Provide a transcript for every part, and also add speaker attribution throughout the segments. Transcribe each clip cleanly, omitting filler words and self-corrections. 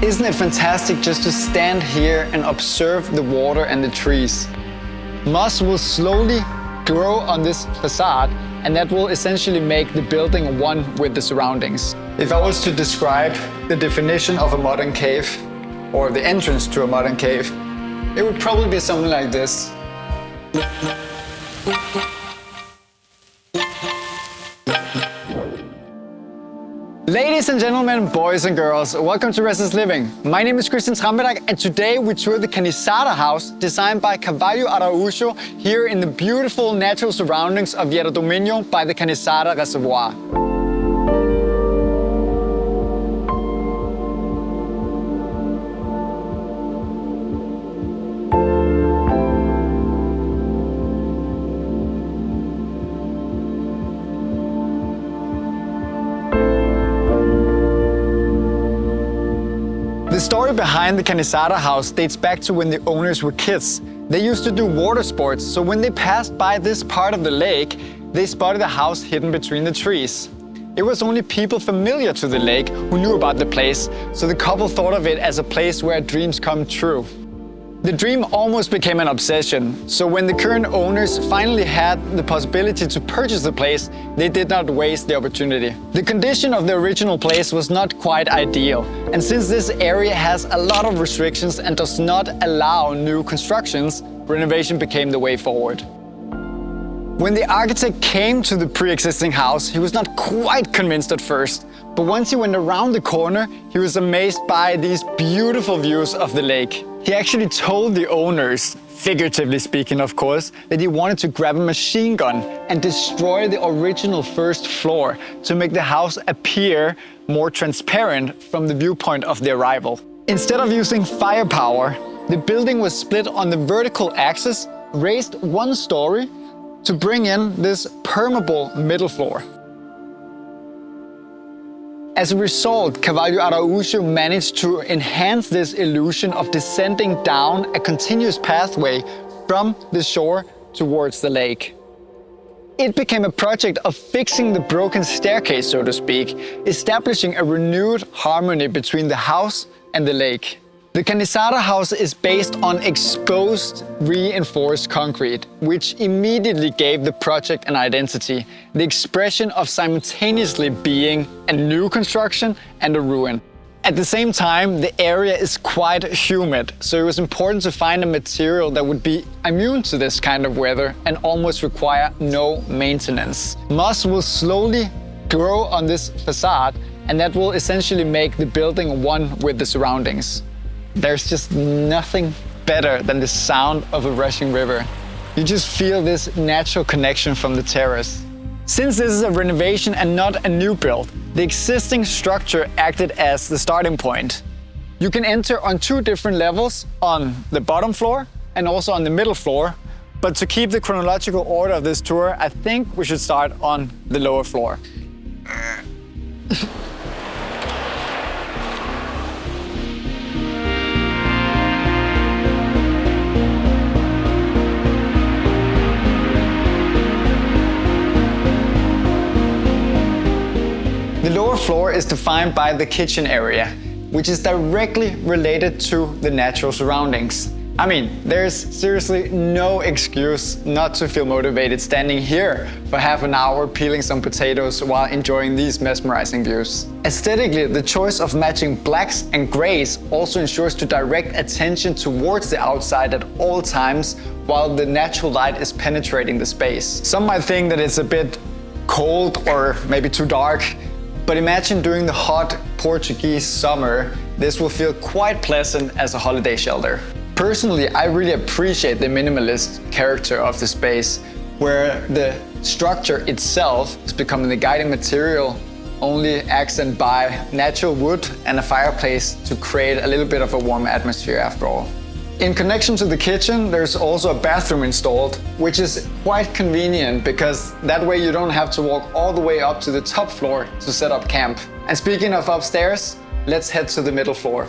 Speaker 1: Isn't it fantastic just to stand here and observe the water and the trees? Moss will slowly grow on this facade, and that will essentially make the building one with the surroundings. If I was to describe the definition of a modern cave, or the entrance to a modern cave, it would probably be something like this. Ladies and gentlemen, boys and girls, welcome to Restless Living. My name is Christian Trambedag, and today we tour the Caniçada House, designed by Carvalho Araújo, here in the beautiful natural surroundings of Vieira do Minho by the Caniçada reservoir. The story behind the Caniçada House dates back to when the owners were kids. They used to do water sports, so when they passed by this part of the lake, they spotted a house hidden between the trees. It was only people familiar to the lake who knew about the place, so the couple thought of it as a place where dreams come true. The dream almost became an obsession, so when the current owners finally had the possibility to purchase the place, they did not waste the opportunity. The condition of the original place was not quite ideal, and since this area has a lot of restrictions and does not allow new constructions, renovation became the way forward. When the architect came to the pre-existing house, he was not quite convinced at first, but once he went around the corner, he was amazed by these beautiful views of the lake. He actually told the owners, figuratively speaking of course, that he wanted to grab a machine gun and destroy the original first floor to make the house appear more transparent from the viewpoint of the arrival. Instead of using firepower, the building was split on the vertical axis, raised one story to bring in this permeable middle floor. As a result, Carvalho Araújo managed to enhance this illusion of descending down a continuous pathway from the shore towards the lake. It became a project of fixing the broken staircase, so to speak, establishing a renewed harmony between the house and the lake. The Caniçada House is based on exposed, reinforced concrete, which immediately gave the project an identity, the expression of simultaneously being a new construction and a ruin. At the same time, the area is quite humid, so it was important to find a material that would be immune to this kind of weather and almost require no maintenance. Moss will slowly grow on this facade, and that will essentially make the building one with the surroundings. There's just nothing better than the sound of a rushing river. You just feel this natural connection from the terrace. Since this is a renovation and not a new build, the existing structure acted as the starting point. You can enter on two different levels, on the bottom floor and also on the middle floor. But to keep the chronological order of this tour, I think we should start on the lower floor. The lower floor is defined by the kitchen area, which is directly related to the natural surroundings. I mean, there's seriously no excuse not to feel motivated standing here for half an hour peeling some potatoes while enjoying these mesmerizing views. Aesthetically, the choice of matching blacks and grays also ensures to direct attention towards the outside at all times while the natural light is penetrating the space. Some might think that it's a bit cold or maybe too dark, but imagine during the hot Portuguese summer, this will feel quite pleasant as a holiday shelter. Personally, I really appreciate the minimalist character of the space, where the structure itself is becoming the guiding material, only accented by natural wood and a fireplace to create a little bit of a warm atmosphere after all. In connection to the kitchen, there's also a bathroom installed, which is quite convenient because that way you don't have to walk all the way up to the top floor to set up camp. And speaking of upstairs, let's head to the middle floor.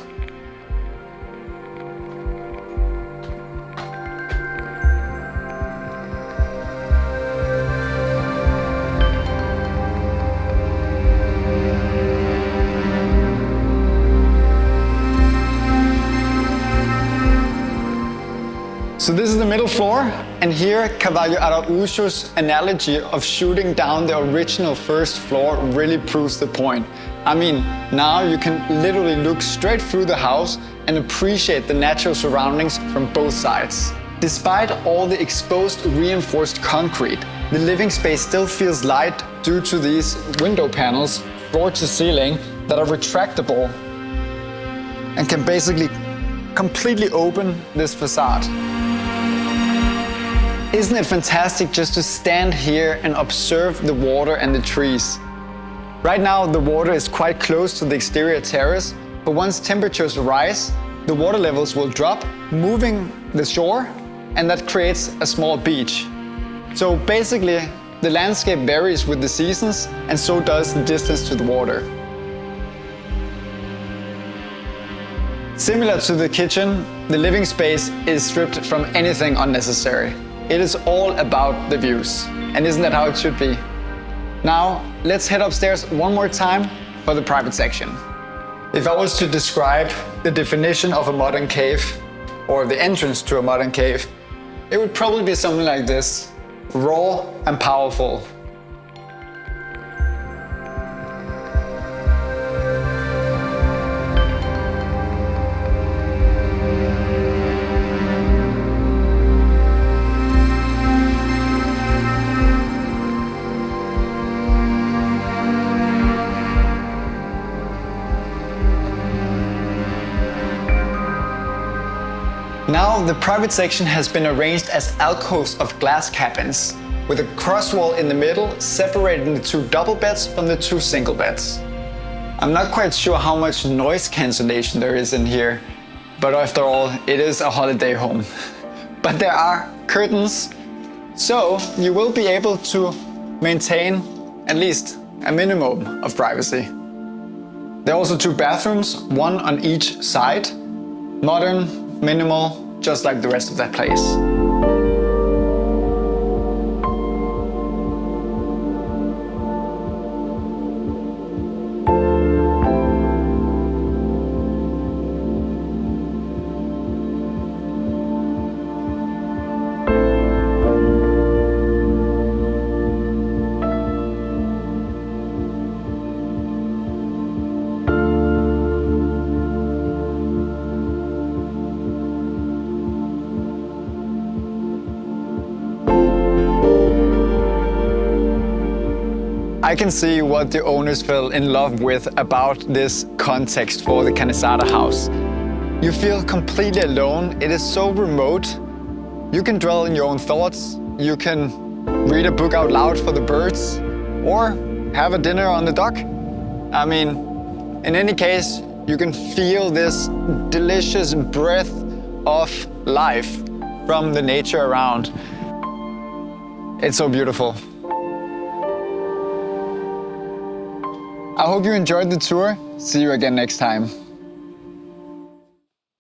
Speaker 1: So this is the middle floor, and here Carvalho Araújo's analogy of shooting down the original first floor really proves the point. I mean, now you can literally look straight through the house and appreciate the natural surroundings from both sides. Despite all the exposed reinforced concrete, the living space still feels light due to these window panels, floor to ceiling, that are retractable and can basically completely open this facade. Isn't it fantastic just to stand here and observe the water and the trees? Right now the water is quite close to the exterior terrace, but once temperatures rise, the water levels will drop, moving the shore, and that creates a small beach. So basically, the landscape varies with the seasons, and so does the distance to the water. Similar to the kitchen, the living space is stripped from anything unnecessary. It is all about the views. And isn't that how it should be? Now, let's head upstairs one more time for the private section. If I was to describe the definition of a modern cave, or the entrance to a modern cave, it would probably be something like this: raw and powerful. Now the private section has been arranged as alcoves of glass cabins, with a cross wall in the middle separating the two double beds from the two single beds. I'm not quite sure how much noise cancellation there is in here, but after all, it is a holiday home. But there are curtains, so you will be able to maintain at least a minimum of privacy. There are also two bathrooms, one on each side. Modern, minimal, just like the rest of that place. I can see what the owners fell in love with about this context for the Caniçada House. You feel completely alone. It is so remote. You can dwell in your own thoughts. You can read a book out loud for the birds, or have a dinner on the dock. I mean, in any case, you can feel this delicious breath of life from the nature around. It's so beautiful. I hope you enjoyed the tour. See you again next time.